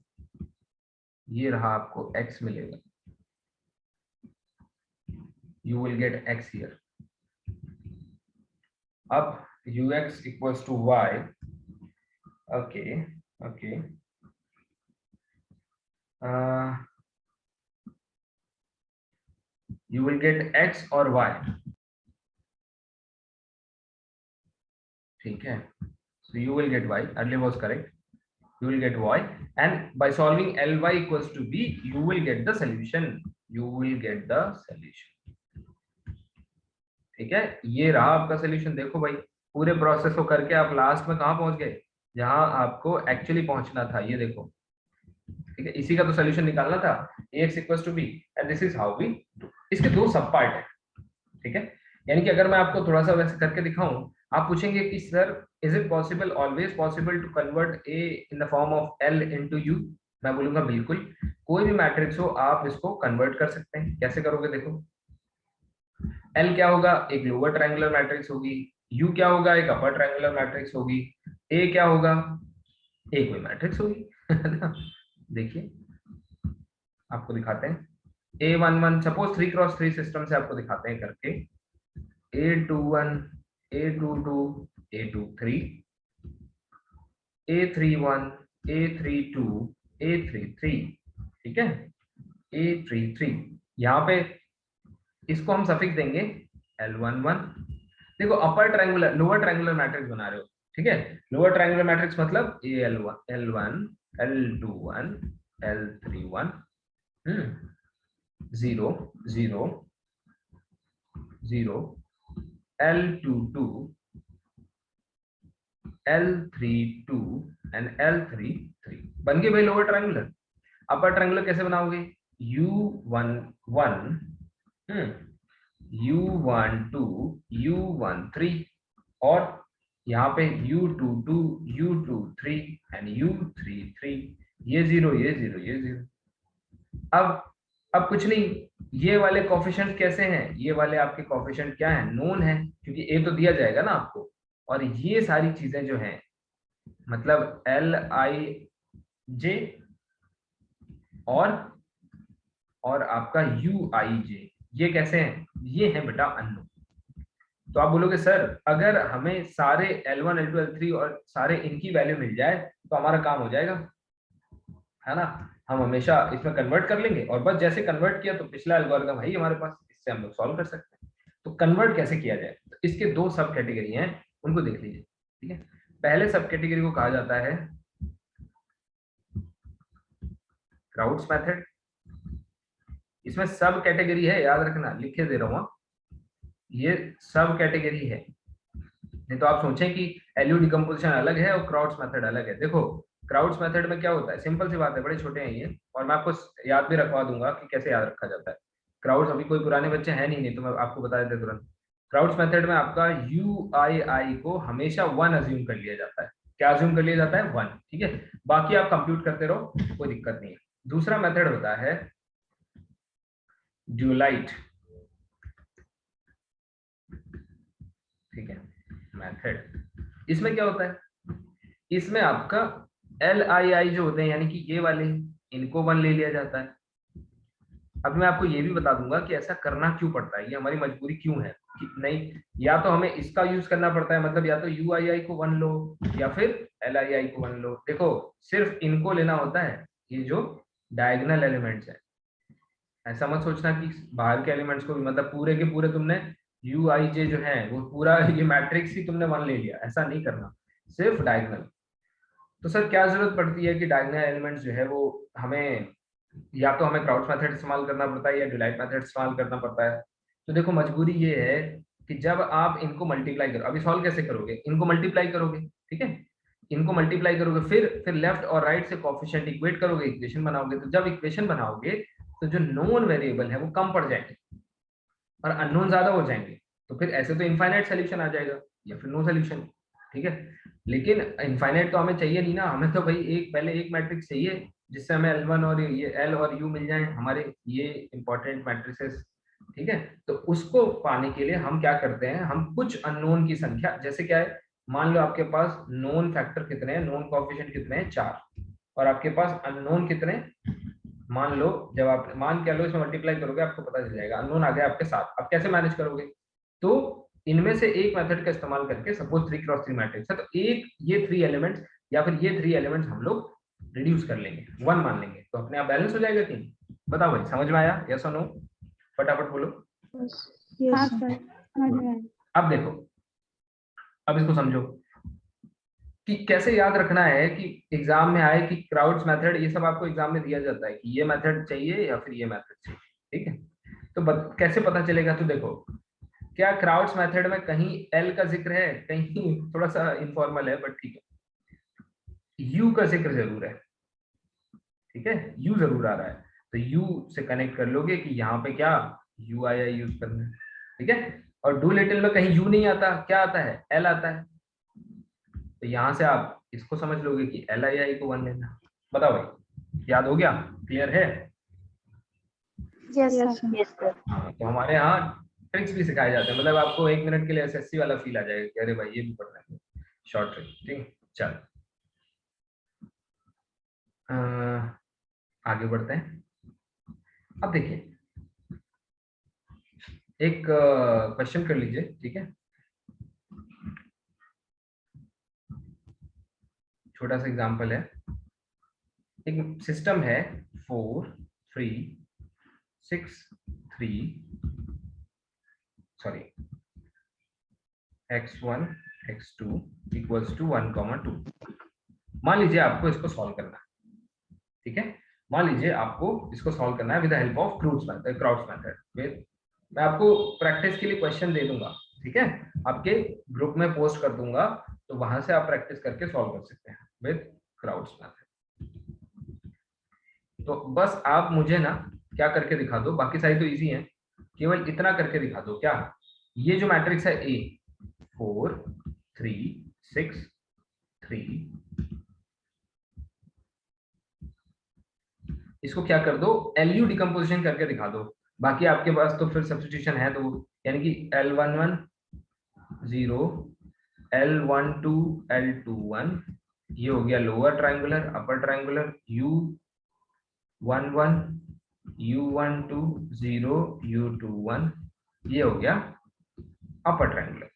ये रहा आपको x मिलेगा। you will get x here. अब ux equals to y, okay, okay. You will get x और y, ठीक है। So you will get y, earlier was correct. You will get y, and by solving ly equals to b, you will get the solution. You will get the solution. ठीक है, ये रहा आपका solution. देखो भाई, पूरे प्रोसेस को करके आप लास्ट में कहाँ पहुंच गए? जहां आपको एक्चुअली पहुंचना था, ये देखो। ठीक है, इसी का तो सोल्यूशन निकालना था, ax equals to b, and this is how we do. इसके दो सब पार्ट है। ठीक है, यानी कि अगर मैं आपको थोड़ा सा वैसे करके दिखाऊं, आप पूछेंगे कि sir is it possible, always possible to convert a in the form of l into u? मैं बोलूंगा बिल्कुल, कोई भी मैट्रिक्स हो आप इसको कन्वर्ट कर सकते हैं। कैसे करोगे? देखो, L क्या होगा? एक लोअर ट्रायंगुलर मैट्रिक्स होगी। U क्या होगा? एक अपर ट्रायंगुलर मैट्रिक्स होगी। A क्या होगा? एक कोई मैट्रिक्स होगी। देखिए आपको दिखाते हैं, A11 सपोज 3x3 सिस्टम से आपको दिखाते हैं करके, A21 A22 A23 A31 A32 A33, ठीक है, A33। यहाँ पे इसको हम सफिक्स देंगे L11। देखो upper triangular lower triangular matrix बना रहे हो, ठीक है। लोअर ट्रायंगुलर मैट्रिक्स मतलब L1 L21 L31 0 0 0 L22 L32 and L33 बन गए भाई लोअर ट्रायंगुलर। अपर ट्रायंगुलर कैसे बनाओगे? U11 U12 U13 और यहाँ पे U22 U23 एंड U33, ये 0 ये 0 ये 0। अब कुछ नहीं, ये वाले कोफिशिएंट कैसे हैं? ये वाले आपके कोफिशिएंट क्या है? नोन है, क्योंकि a तो दिया जाएगा ना आपको। और ये सारी चीजें जो हैं, मतलब Lij और आपका Uij, ये कैसे हैं? ये है बेटा अननोन। तो आप बोलोगे सर अगर हमें सारे L1 L2 L3 और सारे इनकी वैल्यू मिल जाए तो हमारा काम हो जाएगा, है ना। हम हमेशा इसमें कन्वर्ट कर लेंगे, और बस जैसे कन्वर्ट किया तो पिछला एल्गोरिथम है ही हमारे पास, इससे हम लोग सॉल्व कर सकते हैं। तो कन्वर्ट कैसे किया जाए? तो इसके दो सब कैटेगरी हैं, उनको देख लीजिए। ठीक है, पहले सब कैटेगरी को कहा जाता है क्राउड्स मेथड। इसमें सब कैटेगरी है, याद रखना, लिखे दे रहा हूं। ये सब कैटेगरी है। नहीं तो आप सोचें कि एलयू डिकम्पोजिशन अलग है और क्राउड्स मेथड अलग है। देखो क्राउड्स मेथड में क्या होता है, सिंपल सी बात है, बड़े छोटे हैं ये, और मैं आपको याद भी रखवा दूंगा कि कैसे याद रखा जाता है। क्राउड्स, अभी कोई पुराने बच्चे हैं नहीं तो मैं आपको बता देता तुरंत। क्राउड्स मेथड में आपका यू आई को हमेशा 1 अज्यूम कर लिया जाता है। क्या अज्यूम कर लिया जाता है? 1। ठीक है, बाकी आप कंप्यूट करते रहो, कोई दिक्कत नहीं है। दूसरा मेथड होता है ड्यूलाइट। ठीक है, मेथड, इसमें क्या होता है, इसमें आपका LII जो होते हैं यानी कि ये वाले, इनको 1 ले लिया जाता है। अब मैं आपको ये भी बता दूंगा कि ऐसा करना क्यों पड़ता है, ये हमारी मजबूरी क्यों है कि नहीं, या तो हमें इसका यूज करना पड़ता है, मतलब या तो UII को 1 लो या फिर LII को 1 लो। देखो सिर्फ इनको लेना होता है, ये जो डायगोनल एलिमेंट्स है। ऐसा मत सोचना कि बाहर के एलिमेंट्स को भी, मतलब पूरे के पूरे तुमने UIJ जो है वो पूरा ये मैट्रिक्स ही तुमने 1 ले लिया, ऐसा नहीं करना, सिर्फ डायगोनल। तो सर क्या जरूरत पड़ती है कि डायगोनल एलिमेंट्स जो है वो हमें, या तो हमें क्राउड्स मेथड इस्तेमाल करना पड़ता है या ड्यूलाइट मेथड इस्तेमाल करना पड़ता है। तो देखो मजबूरी ये है कि जब आप इनको मल्टीप्लाई करो, अभी सॉल्व कैसे करोगे, इनको मल्टीप्लाई करोगे, ठीक है, इनको मल्टीप्लाई करोगे, फिर लेफ्ट और राइट से कोएफिशिएंट इक्वेट करोगे, इक्वेशन बनाओगे। तो जब इक्वेशन बनाओगे तो जो नोन वेरिएबल है वो कम पड़ जाएंगे और अननोन ज्यादा हो जाएंगे। तो फिर ऐसे तो इनफाइनाइट सोल्यूशन आ जाएगा या फिर नो सोल्यूशन। ठीक है, लेकिन इनफाइनाइट तो हमें चाहिए नहीं ना, हमें तो भाई एक पहले एक मैट्रिक्स चाहिए जिससे हमें L1 और ये L और U मिल जाए, हमारे ये इंपॉर्टेंट मैट्रिसेस। ठीक है, तो उसको पाने के लिए हम क्या करते हैं, हम कुछ अननोन की संख्या, जैसे क्या है, मान लो आपके पास नोन फैक्टर कितने हैं, नोन कोएफिशिएंट कितने हैं, 4, और आपके पास अननोन कितने, मान लो जब आप मान क्या लो इसमें मल्टीप्लाई करोगे आपको पता चल जाएगा, अननोन आ गया आपके साथ। अब कैसे मैनेज करोगे, तो इनमें से एक मेथड का इस्तेमाल करके, सपोज 3x3 मैट्रिक्स है तो एक ये 3 एलिमेंट्स या फिर ये 3 एलिमेंट्स हम लोग रिड्यूस कर लेंगे, 1 मान लेंगे, तो अपने आप बैलेंस हो जाएगा कि नहीं? बताओ भाई, समझ में आया? यस और नो, फटाफट बोलो।
Yes sir.
अब देखो, अब इसको समझो कि कैसे याद रखना है कि एग्जाम में आए कि क्राउड्स मेथड, ये सब आपको एग्जाम में दिया जाता है कि ये मेथड चाहिए या फिर ये मेथड चाहिए। ठीक है, तो कैसे पता चलेगा, तो देखो क्या क्राउड्स मेथड में कहीं L का जिक्र है, कहीं थोड़ा सा इनफॉर्मल है बट ठीक है, U का जिक्र जरूर है। ठीक है, U जरूर आ रहा है, तो U से कनेक्ट कर लोगे कि यहाँ पे क्या UII यूज करना है। ठीक है, और डू लिटिल में कहीं U नहीं आता, क्या आता है, L आता है, तो यहाँ से आप इसको समझ लोगे कि LII को 1 लेना। बताओ भाई, याद हो गया, क्लियर है?
Yes sir.
Yes, sir.
हाँ, तो हमारे यहाँ ट्रिक्स भी सिखाए जाते हैं, मतलब आपको 1 मिनट के लिए SSC वाला फील आ जाएगा कि अरे भाई ये भी पढ़ना है, शॉर्ट ट्रिक। ठीक है, चल आगे बढ़ते हैं। अब देखिए एक क्वेश्चन कर लीजिए, ठीक है, छोटा सा एग्जांपल है। एक सिस्टम है 4 3 6 3 sorry x1 x2 equals to 1, 2। मान लीजिए आपको इसको सॉल्व करना है। ठीक है, मान लीजिए आपको इसको सॉल्व करना है with the help of crowds method. मैं आपको प्रैक्टिस के लिए क्वेश्चन दे दूंगा, ठीक है, आपके ग्रुप में पोस्ट कर दूंगा, तो वहां से आप प्रैक्टिस करके सॉल्व कर सकते हैं विद क्राउड्स मेथड। तो बस आप मुझे ना क्या करके दिखा दो, बाकी सारी तो इजी है, केवल इतना करके दिखा दो, क्या ये जो मैट्रिक्स है A 4 3 6 3, इसको क्या कर दो, LU डिकम्पोजिशन करके दिखा दो। बाकी आपके पास तो फिर सब्स्टिट्यूशन है, तो यानी कि L11 0 L12 L21, ये हो गया lower triangular, upper triangular, U11 U12 0 U21, ये हो गया अपर ट्रायंगुलर।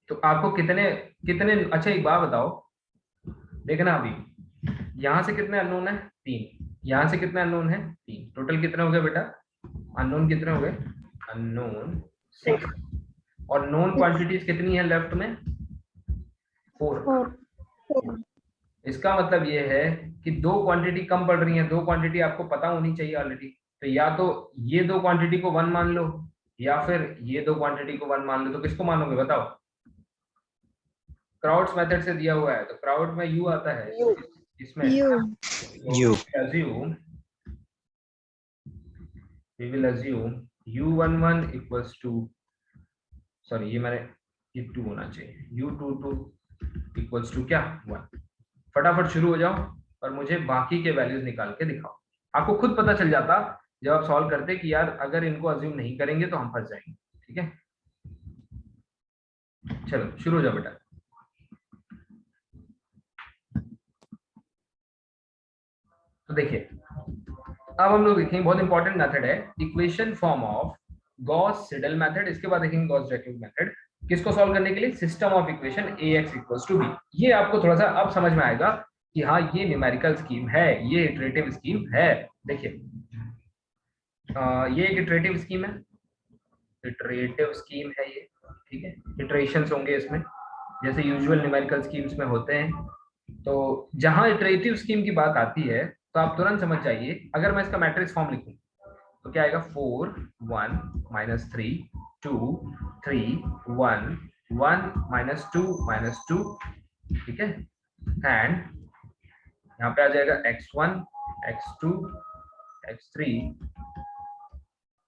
तो आपको कितने कितने, अच्छा एक बात बताओ, देखना अभी यहां से कितने अननोन है, 3, यहाँ से कितने अननोन है, 3, टोटल कितने हो गए बेटा, अननोन कितने हो गए, अननोन 6, और नोन क्वांटिटीज कितनी है लेफ्ट में, 4। इसका मतलब ये है कि 2 क्वांटिटी कम पड़ रही है, 2 क्वांटिटी आपको पता होनी चाहिए ऑलरेडी, तो या तो ये 2 क्वांटिटी को 1 मान लो या फिर ये दो क्वांटिटी को 1 मान लो, तो किसको मानोगे बताओ? क्राउड्स मेथड से दिया हुआ है तो क्राउड में यू आता है इसमें,
U.
assume we will assume u11 equals to, sorry ये मैंने ये 2 होना चाहिए, u22 equals to क्या 1। फटाफट शुरू हो जाओ और मुझे बाकी के वैल्यूज निकाल के दिखाओ। आपको खुद पता चल जाता जब आप सॉल्व करते कि यार अगर इनको अज्यूम नहीं करेंगे तो हम फंस जाएंगे। ठीक है, चलो शुरू हो जाओ बेटा। तो देखिए अब हम लोग देखेंगे, बहुत इंपॉर्टेंट मेथड है, equation form of Gauss Seidel method. इसके बाद देखेंगे गॉस जैकोब मेथड। किसको सॉल्व करने के लिए? System of equation ax equals to b। ये आपको थोड़ा सा अब समझ में आएगा कि हाँ ये न्यूमेरिकल स्कीम है, ये इटरेटिव स्कीम है। देखिए ये एक इटरेटिव स्कीम है, इटरेटिव स्कीम है ये। ठीक है, इटरेशंस होंगे इसमें जैसे यूजुअल न्यूमेरिकल स्कीम्स में होते हैं। तो जहां इटरेटिव स्कीम की बात आती है तो आप तुरंत समझ जाइए, अगर मैं इसका मैट्रिक्स फॉर्म लिखूं तो क्या आएगा? 4 1 -3 2 3 1 1 -2 -2। ठीक है, एंड यहाँ पे आ जाएगा x1 x2 x3,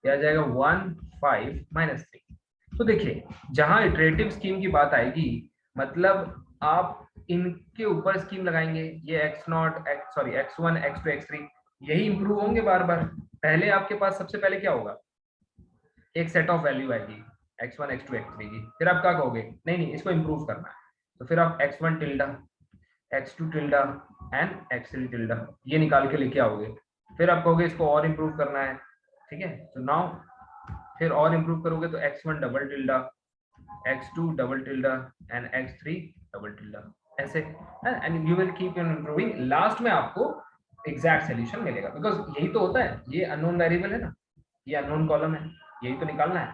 ये आ जाएगा 1 5 -3। तो देखिए जहां इटरेटिव स्कीम की बात आएगी मतलब आप इनके ऊपर स्कीम लगाएंगे, ये x0 x1 x2 x3 यही इंप्रूव होंगे बार बार। पहले आपके पास सबसे पहले क्या होगा? एक सेट ऑफ वैल्यू आएगी x1 x2 x3 की, फिर आप क्या कहोगे? नहीं नहीं इसको इंप्रूव करना है, तो फिर आप x1 tilde x2 tilde and x3 tilde ये निकाल के लेके आओगे। फिर आप कहोगे इसको और इंप्रूव करना है। ठीक है, तो नाउ फिर और इंप्रूव करोगे तो x1 double tilde x2 double tilde and x3 double tilde, ऐसे and you will keep on improving. Last में आपको एग्जैक्ट सॉल्यूशन मिलेगा, बिकॉज यही तो होता है, ये अननोन वेरिएबल है ना, ये अननोन कॉलम है, यही तो निकालना है।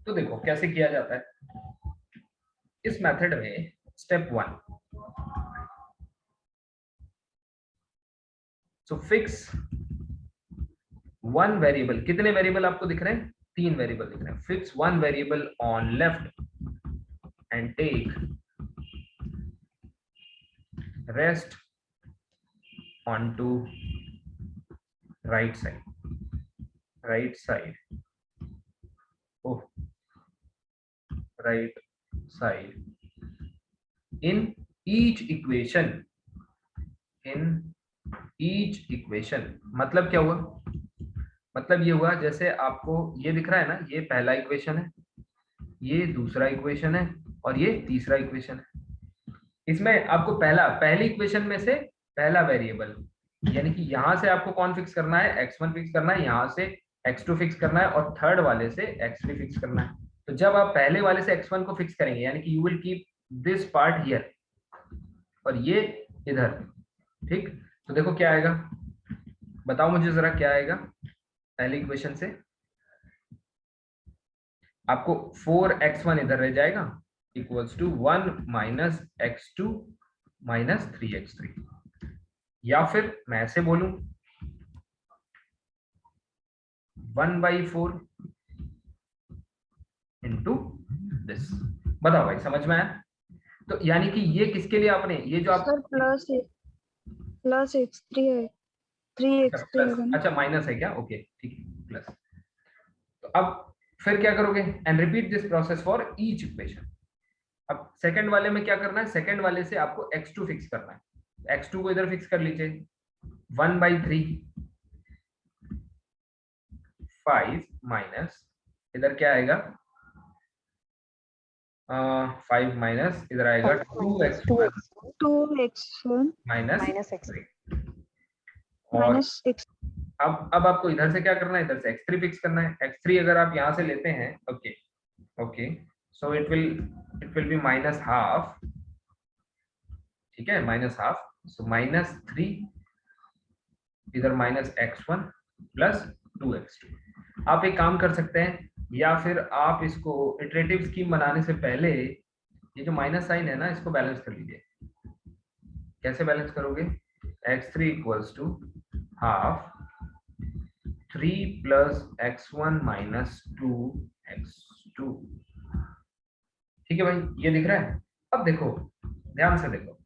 तो देखो कैसे किया जाता है इस मेथड में। Step 1, so fix one variable. कितने वेरिएबल आपको दिख रहे हैं? 3 वेरिएबल दिख रहे हैं। Fix one variable on left and take rest on to right side oh right side in each equation मतलब क्या हुआ? मतलब ये हुआ जैसे आपको ये दिख रहा है ना, ये पहला इक्वेशन है, ये दूसरा इक्वेशन है और ये तीसरा इक्वेशन है। इसमें आपको पहली इक्वेशन में से पहला वेरिएबल, यानी कि यहां से आपको कौन फिक्स करना है? x1 फिक्स करना है, यहां से x2 फिक्स करना है और थर्ड वाले से x3 फिक्स करना है। तो जब आप पहले वाले से x1 को फिक्स करेंगे यानी कि you will keep this part here और ये इधर। ठीक, तो देखो क्या आएगा, बताओ मुझे जरा क्या आएगा पहली इक्वेशन से? आपको 4x1 इधर रह जाएगा इक्वल्स टू 1 -x2 -3x3, या फिर मैं ऐसे बोलूं 1/4 इंटू दिस। बताओ भाई समझ में आया? तो यानी कि ये किसके लिए आपने ये जो आप
सर प्लस x3 है, 3x3
अच्छा माइनस है क्या? ओके ठीक है, प्लस। तो अब फिर क्या करोगे? And repeat this process for each equation. अब सेकंड वाले में क्या करना है? सेकंड वाले से आपको x2 फिक्स करना है, x2 को इधर फिक्स कर लीजिए 1/3 5 माइनस इधर क्या आएगा 5 माइनस इधर आएगा
2x1
minus x.
और अब आपको इधर से क्या करना है? इधर से x3 फिक्स करना है। x3 अगर आप यहां से लेते हैं okay so it will be -½ ठीक है, -½ सो -3 इधर -x1 प्लस 2x2। आप एक काम कर सकते हैं, या फिर आप इसको इटरेटिव स्कीम बनाने से पहले ये जो माइनस साइन है ना इसको बैलेंस कर लीजिए। कैसे बैलेंस करोगे? x3 equals to ½ 3 plus x1 minus 2x2। ठीक है भाई, ये दिख रहा है। अब देखो, ध्यान से देखो,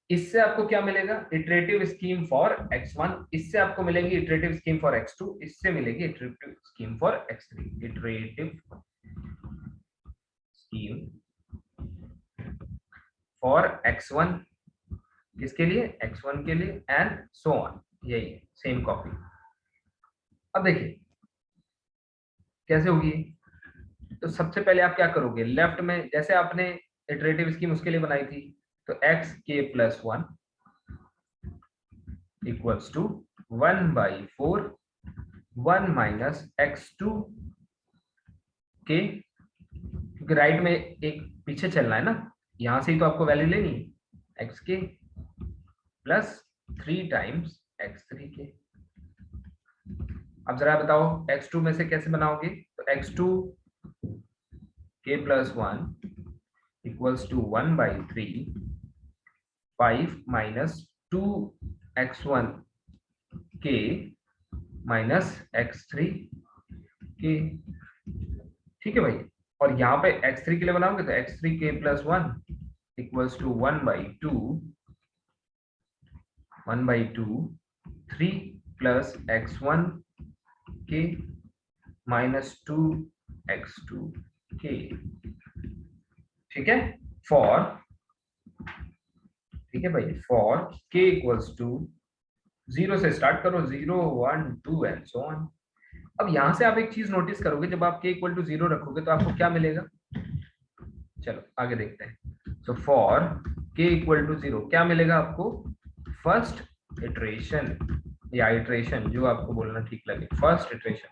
इससे आपको क्या मिलेगा, इटरेटिव स्कीम फॉर x1, इससे आपको मिलेगी इटरेटिव स्कीम फॉर x2, इससे मिलेगी iterative scheme for x3। Iterative scheme for x1, किसके लिए, x1 के लिए, एंड सो ऑन, यही सेम कॉपी। अब देखिए कैसे होगी। तो सबसे पहले आप क्या करोगे, लेफ्ट में जैसे आपने इटरेटिव स्कीम उसके लिए बनाई थी, तो एक्स के plus 1 equals to 1/4 1 minus x2 के, क्योंकि राइट में एक पीछे चलना है ना, यहां से ही तो आपको वैल्यू लेनी है, एक्स के प्लस 3 टाइम्स x3 के। अब जरा बताओ x2 में से कैसे बनाओगे, तो x2 के plus 1 equals to 1/3 5 minus 2x1 के माइनस x3 के। ठीक है भाई, और यहाँ पे x3 के लिए बनाओगे तो x3 के plus 1 equals to 1/2 3 plus x1 के माइनस 2x2 के। ठीक है, फॉर, ठीक है भाई, फॉर k इक्वल्स टू 0 से स्टार्ट करो, 0 1 2 एंड सो ऑन। अब यहां से आप एक चीज नोटिस करोगे, जब आप k इक्वल टू 0 रखोगे तो आपको क्या मिलेगा, चलो आगे देखते हैं। So for k equal to 0 क्या मिलेगा आपको, फर्स्ट इटरेशन या इटरेशन, जो आपको बोलना ठीक लगे, फर्स्ट इटरेशन।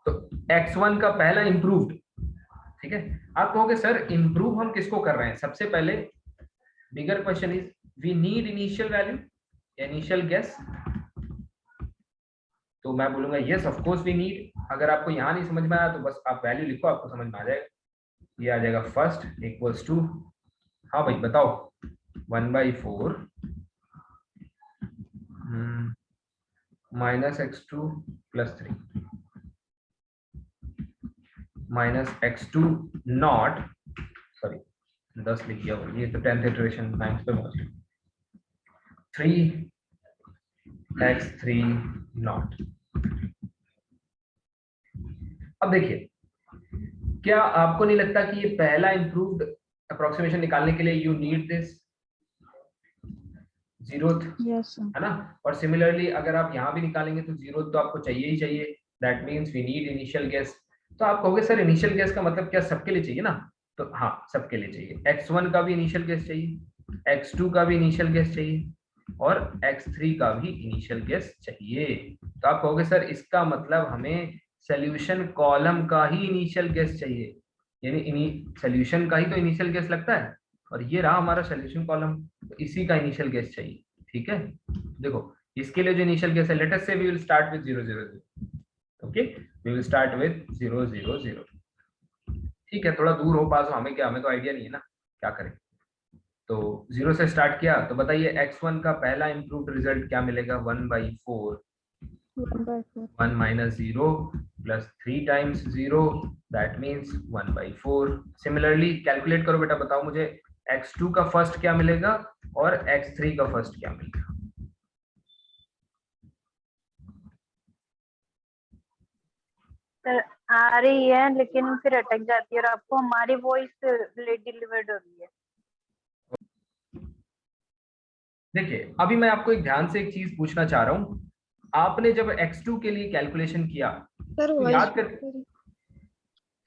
तो x1 का पहला इंप्रूव्ड, ठीक है। आप कहोगे सर इंप्रूव हम किसको कर रहे हैं, सबसे पहले bigger question is we need initial value, initial guess. तो मैं बोलूंगा yes of course we need. अगर आपको यहाँ नहीं समझ में आया तो बस आप वैल्यू लिखो, आपको समझ में आ जाएगा। ये आ जाएगा फर्स्ट इक्वल्स टू, हाँ भाई बताओ, 1/4 minus x2 plus 3 minus x2 not, sorry 10 लिख दिया, ये तो 10th इटरेशन 9th पे पहुंच गया, 3x3 नॉट। अब देखिए, क्या आपको नहीं लगता कि ये पहला इंप्रूव्ड अप्रोक्सीमेशन निकालने के लिए you need this 0th,
Yes, sir.
है ना। और सिमिलरली अगर आप यहाँ भी निकालेंगे तो 0th तो आपको चाहिए ही चाहिए, that means we need initial guess. तो आप कहोगे सर इनिशियल गेस का मतलब क्या, सबके लिए चाहिए ना, तो हाँ सबके लिए चाहिए। x1 का भी इनिशियल गेस चाहिए, x2 का भी इनिशियल गेस चाहिए, और x3 का भी इनिशियल गेस चाहिए। तो आप कहोगे सर इसका मतलब हमें सोल्यूशन कॉलम का ही इनिशियल गेस चाहिए, यानी सोल्यूशन का ही तो इनिशियल गेस लगता है, और ये रहा हमारा सोल्यूशन कॉलम, तो इसी का इनिशियल गेस चाहिए। ठीक है, देखो इसके लिए जो इनिशियल गेस है, let us see we will start with 0 0 0, okay we will start with 0 0 0। ठीक है, थोड़ा दूर हो पास हो, हमें क्या, हमें तो आइडिया नहीं है ना क्या करें। तो 0 से स्टार्ट किया, तो बताइए x1 का पहला इंप्रूव्ड रिजल्ट क्या मिलेगा, 1/4
1/4.
1 minus 0 plus 3 times 0, that means 1/4। Similarly calculate करो बेटा, बताओ मुझे x2 का फर्स्ट क्या मिलेगा और x3 का फर्स्ट क्या मिलेगा।
सर आ रही है लेकिन फिर अटक जाती है और आपको हमारी वॉइस लेट डिलीवर्ड हो रही है।
देखिए अभी मैं आपको एक ध्यान से एक चीज पूछना चाह रहा हूं, आपने जब x2 के लिए कैलकुलेशन किया
Sir,
तो
voice.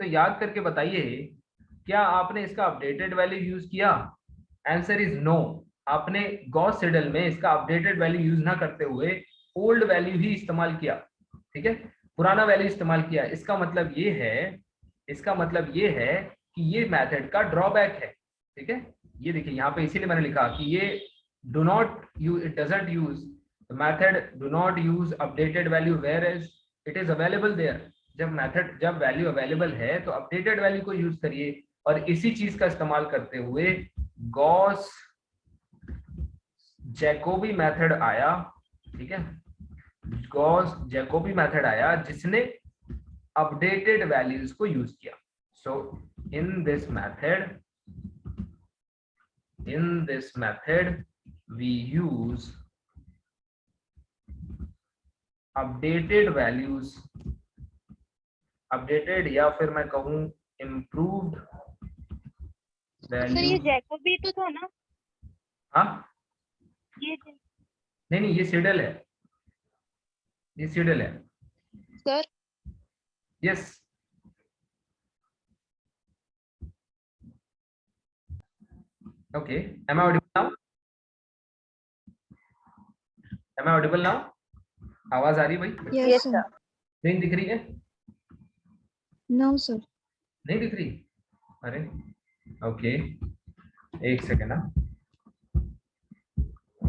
याद करके बताइए, क्या आपने इसका अपडेटेड वैल्यू यूज किया, आंसर इज नो। आपने गॉस सिडल में इसका अपडेटेड वैल्यू यूज ना करते हुए ओल्ड वैल्यू ही इस्तेमाल किया, ठीक है, पुराना वैल्यू इस्तेमाल किया। इसका मतलब ये है, इसका मतलब ये है कि ये मेथड का ड्रॉबैक है। ठीक है, ये देखिए यहाँ पे इसीलिए मैंने लिखा कि ये do not use, it doesn't use the method do not use updated value whereas it is available there. जब वैल्यू अवेलेबल है तो अपडेटेड वैल्यू को यूज करिए, और इसी चीज का इस्तेमाल करते हुए गॉस जैकोबी मेथड आया। ठीक है, गॉस जैकोबी मेथड आया जिसने अपडेटेड वैल्यूज को यूज किया. So in this method we use updated values, updated या फिर मैं कहूं इम्प्रूव्ड
सर ये
वैल्यूज.
जैकोबी तो था ना,
हाँ
ये
नहीं ये सिडल है, ये सिडल है.
Sir
yes okay. Am I audible now? Am I audible now? आवाज आ रही है भाई?
Yes,
Yes,
sir.
sir.
नहीं दिख रही है?
No, sir.
नहीं दिख रही? अरे ओके एक सेकेंड.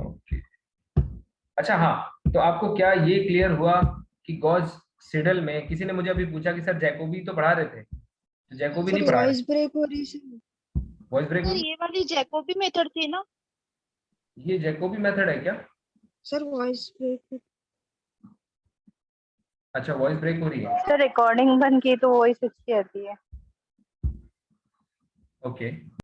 ओके अच्छा हाँ, तो आपको क्या ये क्लियर हुआ कि गॉस सिडल में किसी ने मुझे अभी पूछा कि सर जैकोबी तो पढ़ा रहे थे, तो जैकोबी नहीं
Sir,
पढ़ा रहे.
voice break हो रही है.
वॉइस ब्रेक
सर ये वाली जैकोबी मेथड थी ना?
ये जैकोबी मेथड है क्या?
Sir, voice break.
अच्छा वॉइस ब्रेक हो रही है.
सर रिकॉर्डिंग बंद की तो वॉइस अच्छी आती है.
ओके